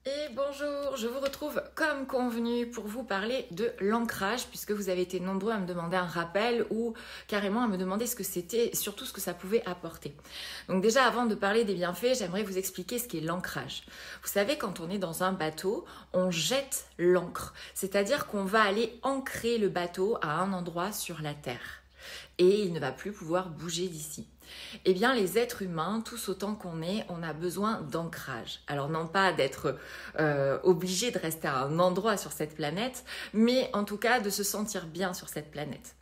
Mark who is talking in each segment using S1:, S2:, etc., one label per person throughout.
S1: Et bonjour, je vous retrouve comme convenu pour vous parler de l'ancrage puisque vous avez été nombreux à me demander un rappel ou carrément à me demander ce que c'était et surtout ce que ça pouvait apporter. Donc déjà avant de parler des bienfaits, j'aimerais vous expliquer ce qu'est l'ancrage. Vous savez, quand on est dans un bateau, on jette l'ancre, c'est-à-dire qu'on va aller ancrer le bateau à un endroit sur la terre et il ne va plus pouvoir bouger d'ici. Eh bien, les êtres humains, tous autant qu'on est, on a besoin d'ancrage. Alors, non pas d'être obligé de rester à un endroit sur cette planète, mais en tout cas de se sentir bien sur cette planète.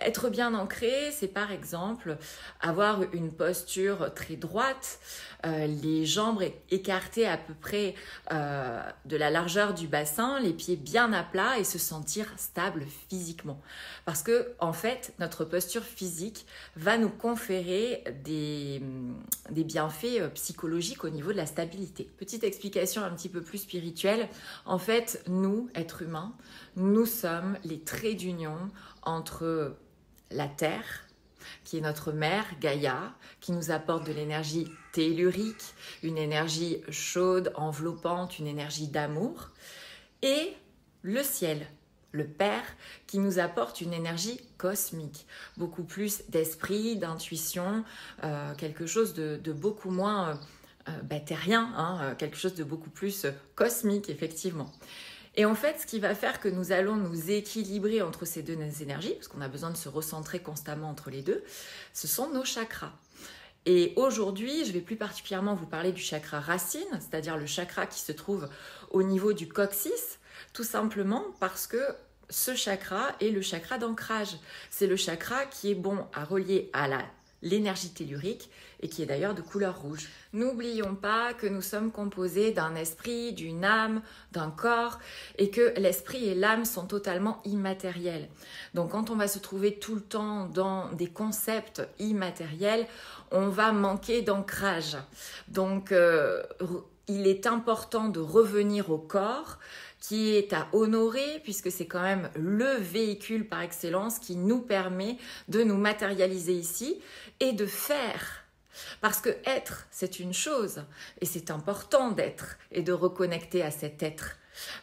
S1: Être bien ancré, c'est par exemple avoir une posture très droite, les jambes écartées à peu près de la largeur du bassin, les pieds bien à plat et se sentir stable physiquement. Parce que, en fait, notre posture physique va nous conférer des bienfaits psychologiques au niveau de la stabilité. Petite explication un petit peu plus spirituelle. En fait, nous, êtres humains, nous sommes les traits d'union entre la Terre, qui est notre mère, Gaïa, qui nous apporte de l'énergie tellurique, une énergie chaude, enveloppante, une énergie d'amour, et le ciel, le Père, qui nous apporte une énergie cosmique, beaucoup plus d'esprit, d'intuition, quelque chose de beaucoup moins terrien, hein, quelque chose de beaucoup plus cosmique, effectivement. Et en fait, ce qui va faire que nous allons nous équilibrer entre ces deux énergies, parce qu'on a besoin de se recentrer constamment entre les deux, ce sont nos chakras. Et aujourd'hui, je vais plus particulièrement vous parler du chakra racine, c'est-à-dire le chakra qui se trouve au niveau du coccyx, tout simplement parce que ce chakra est le chakra d'ancrage. C'est le chakra qui est bon à relier à l'énergie tellurique et qui est d'ailleurs de couleur rouge. N'oublions pas que nous sommes composés d'un esprit, d'une âme, d'un corps et que l'esprit et l'âme sont totalement immatériels. Donc quand on va se trouver tout le temps dans des concepts immatériels, on va manquer d'ancrage. Donc il est important de revenir au corps qui est à honorer puisque c'est quand même le véhicule par excellence qui nous permet de nous matérialiser ici et de faire. Parce que être, c'est une chose et c'est important d'être et de reconnecter à cet être.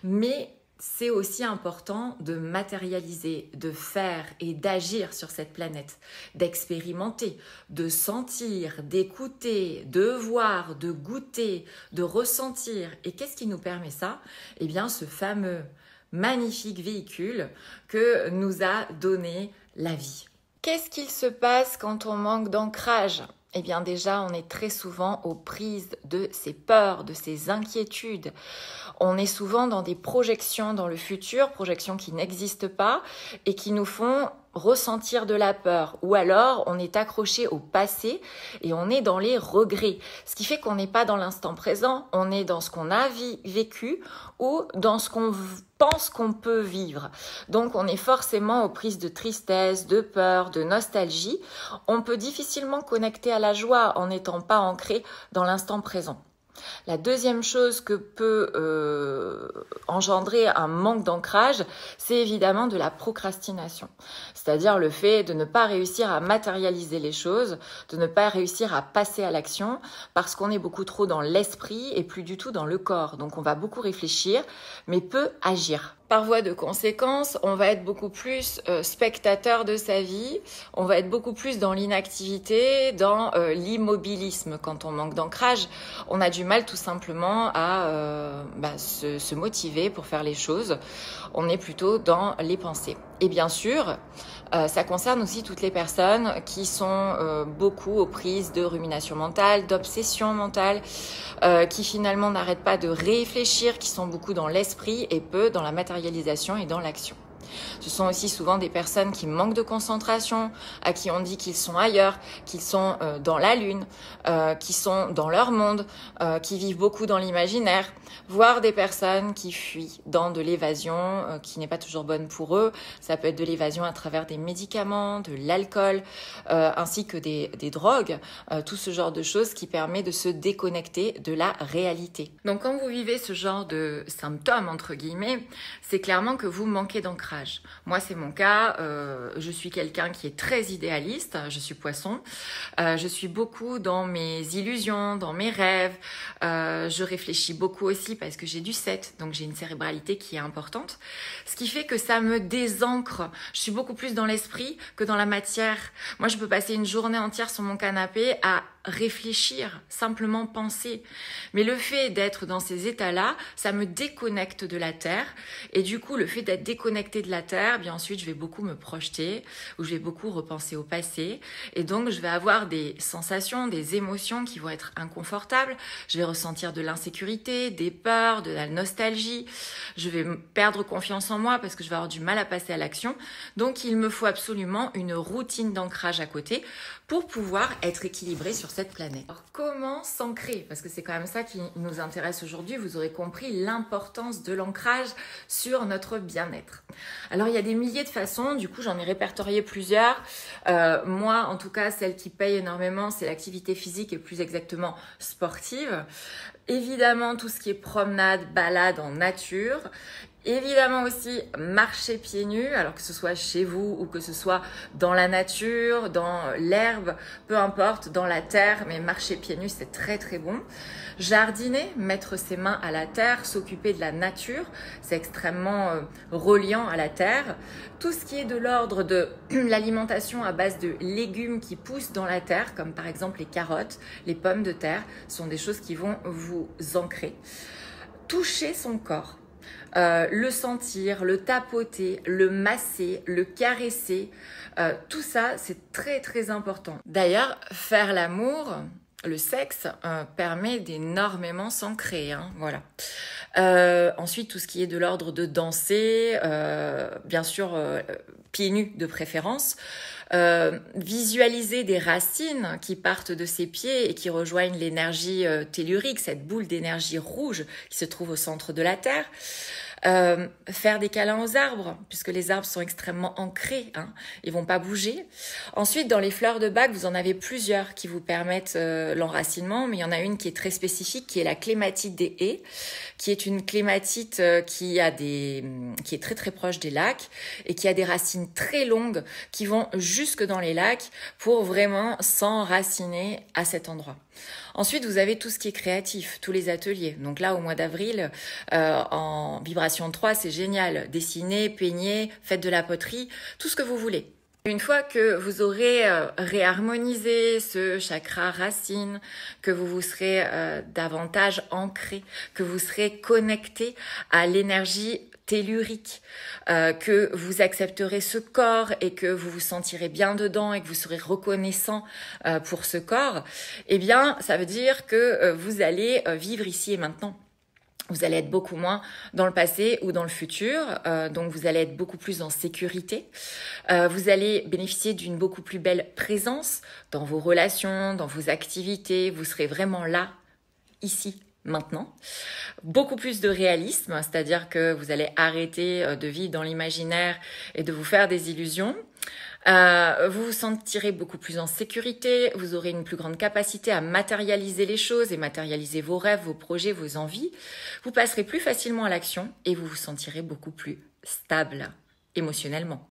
S1: Mais c'est aussi important de matérialiser, de faire et d'agir sur cette planète, d'expérimenter, de sentir, d'écouter, de voir, de goûter, de ressentir. Et qu'est-ce qui nous permet ça? Eh bien, ce fameux magnifique véhicule que nous a donné la vie. Qu'est-ce qu'il se passe quand on manque d'ancrage? Eh bien déjà, on est très souvent aux prises de ces peurs, de ces inquiétudes. On est souvent dans des projections dans le futur, projections qui n'existent pas et qui nous font ressentir de la peur. Ou alors, on est accroché au passé et on est dans les regrets. Ce qui fait qu'on n'est pas dans l'instant présent, on est dans ce qu'on a vécu ou dans ce qu'on pense qu'on peut vivre. Donc, on est forcément aux prises de tristesse, de peur, de nostalgie. On peut difficilement connecter à la joie en n'étant pas ancré dans l'instant présent. La deuxième chose que peut engendrer un manque d'ancrage, c'est évidemment de la procrastination. C'est-à-dire le fait de ne pas réussir à matérialiser les choses, de ne pas réussir à passer à l'action parce qu'on est beaucoup trop dans l'esprit et plus du tout dans le corps. Donc on va beaucoup réfléchir mais peu agir. Par voie de conséquence, on va être beaucoup plus spectateur de sa vie, on va être beaucoup plus dans l'inactivité, dans l'immobilisme. Quand on manque d'ancrage, on a du mal tout simplement à se motiver pour faire les choses. On est plutôt dans les pensées. Et bien sûr, ça concerne aussi toutes les personnes qui sont beaucoup aux prises de rumination mentale, d'obsession mentale, qui finalement n'arrêtent pas de réfléchir, qui sont beaucoup dans l'esprit et peu dans la matérialisation et dans l'action. Ce sont aussi souvent des personnes qui manquent de concentration, à qui on dit qu'ils sont ailleurs, qu'ils sont dans la lune, qui sont dans leur monde, qui vivent beaucoup dans l'imaginaire, voire des personnes qui fuient dans de l'évasion qui n'est pas toujours bonne pour eux. Ça peut être de l'évasion à travers des médicaments, de l'alcool, ainsi que des drogues, tout ce genre de choses qui permet de se déconnecter de la réalité. Donc quand vous vivez ce genre de symptômes, entre guillemets, c'est clairement que vous manquez d'ancrage. l'ancrage. Moi, c'est mon cas. Je suis quelqu'un qui est très idéaliste. Je suis poisson. Je suis beaucoup dans mes illusions, dans mes rêves. Je réfléchis beaucoup aussi parce que j'ai du 7, donc j'ai une cérébralité qui est importante. Ce qui fait que ça me désancre. Je suis beaucoup plus dans l'esprit que dans la matière. Moi, je peux passer une journée entière sur mon canapé à réfléchir, simplement penser. Mais le fait d'être dans ces états-là, ça me déconnecte de la Terre. Et du coup, le fait d'être déconnecté de la Terre, bien ensuite, je vais beaucoup me projeter ou je vais beaucoup repenser au passé. Et donc, je vais avoir des sensations, des émotions qui vont être inconfortables. Je vais ressentir de l'insécurité, des peurs, de la nostalgie. Je vais perdre confiance en moi parce que je vais avoir du mal à passer à l'action. Donc, il me faut absolument une routine d'ancrage à côté pour pouvoir être équilibré sur cette planète. Alors, comment s'ancrer? Parce que c'est quand même ça qui nous intéresse aujourd'hui. Vous aurez compris l'importance de l'ancrage sur notre bien-être. Alors, il y a des milliers de façons. Du coup, j'en ai répertorié plusieurs. Moi, en tout cas, celle qui paye énormément, c'est l'activité physique et plus exactement sportive. Évidemment, tout ce qui est promenade, balade en nature. Évidemment aussi marcher pieds nus, alors que ce soit chez vous ou que ce soit dans la nature, dans l'herbe, peu importe, dans la terre, mais marcher pieds nus c'est très très bon. Jardiner, mettre ses mains à la terre, s'occuper de la nature, c'est extrêmement reliant à la terre. Tout ce qui est de l'ordre de l'alimentation à base de légumes qui poussent dans la terre, comme par exemple les carottes, les pommes de terre, sont des choses qui vont vous ancrer. Toucher son corps. Le sentir, le tapoter, le masser, le caresser, tout ça c'est très très important. D'ailleurs, faire l'amour, le sexe, permet d'énormément s'ancrer, hein, voilà. Ensuite, tout ce qui est de l'ordre de danser, bien sûr, pieds nus de préférence. Visualiser des racines qui partent de ses pieds et qui rejoignent l'énergie tellurique, cette boule d'énergie rouge qui se trouve au centre de la Terre. Faire des câlins aux arbres, puisque les arbres sont extrêmement ancrés, hein, ils vont pas bouger. Ensuite, dans les fleurs de bac, vous en avez plusieurs qui vous permettent l'enracinement, mais il y en a une qui est très spécifique, qui est la clématite des haies, qui est une clématite qui est très très proche des lacs et qui a des racines très longues qui vont jusque dans les lacs pour vraiment s'enraciner à cet endroit. Ensuite, vous avez tout ce qui est créatif, tous les ateliers. Donc là, au mois d'avril, en vibration 3, c'est génial. Dessiner, peigner, faites de la poterie, tout ce que vous voulez. Une fois que vous aurez réharmonisé ce chakra racine, que vous vous serez davantage ancré, que vous serez connecté à l'énergie tellurique, que vous accepterez ce corps et que vous vous sentirez bien dedans et que vous serez reconnaissant pour ce corps, eh bien, ça veut dire que vous allez vivre ici et maintenant. Vous allez être beaucoup moins dans le passé ou dans le futur, donc vous allez être beaucoup plus en sécurité. Vous allez bénéficier d'une beaucoup plus belle présence dans vos relations, dans vos activités. Vous serez vraiment là, ici, maintenant. Beaucoup plus de réalisme, c'est-à-dire que vous allez arrêter de vivre dans l'imaginaire et de vous faire des illusions. Vous vous sentirez beaucoup plus en sécurité, vous aurez une plus grande capacité à matérialiser les choses et matérialiser vos rêves, vos projets, vos envies. Vous passerez plus facilement à l'action et vous vous sentirez beaucoup plus stable émotionnellement.